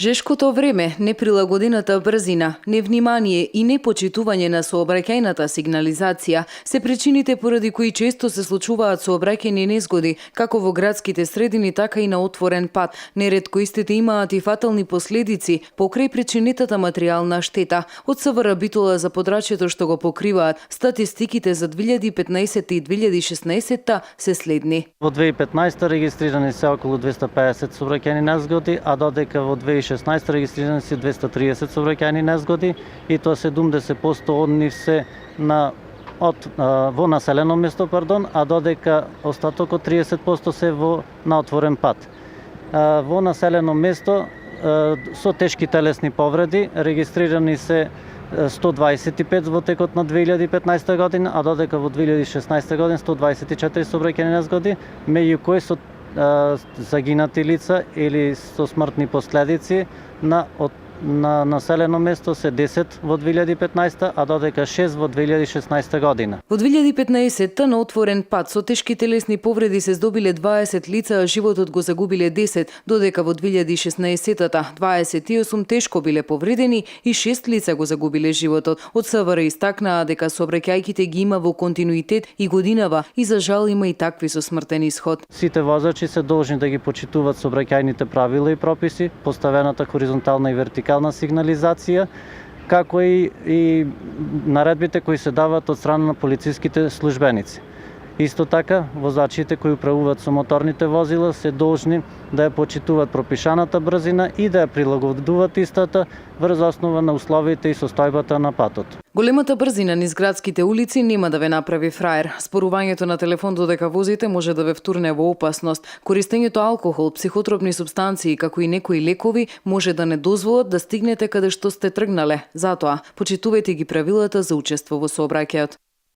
Жешкото време, неприлагодената брзина, невнимание и непочитување на сообраќајната сигнализација се причините поради кои често се случуваат сообраќајни незгоди, како во градските средини, така и на отворен пат. Неретко истите имаат и фатални последици покрај причинетата материјална штета. Од СВР Битола за подрачјето што го покриваат, статистиките за 2015 и 2016 се следни. Во 2015 регистрирани се околу 250 сообраќајни незгоди, а додека во 2016 регистрирани се 230 сообраќајни незгоди и тоа 70% од нив се во населено место, а додека остатокот 30% се на отворен пат. Во населено место со тешки телесни повреди регистрирани се 125 во текот на 2015 година, а додека во 2016 година 124 сообраќајни незгоди, меѓу кои со загинати лица или со смртни последици на населено место се 10 во 2015, а додека 6 во 2016 година. Во 2015 на отворен пат со тешки телесни повреди се здобиле 20 лица, а животот го загубиле 10, додека во 2016 28 тешко биле повредени и 6 лица го загубиле животот. Од СВР истакнаа дека сообраќајките ги има во континуитет и годинава и за жал има и такви со смртен исход. Сите возачи се должни да ги почитуваат сообраќајните правила и прописи, поставената хоризонтална и вертикална сигнализација, како и наредбите кои се дават од страна на полициските службеници. Исто така, возачите кои управуваат со моторните возила се должни да ја почитуваат пропишаната брзина и да ја прилагодуваат истата врз основа на условите и состојбата на патот. Големата брзина низ градските улици нема да ве направи фраер. Спорувањето на телефон додека возите може да ве втурне во опасност. Користењето алкохол, психотропни супстанции, како и некои лекови може да не дозволат да стигнете каде што сте тргнале. Затоа, почитувајте ги правилата за учество во сообраќајот.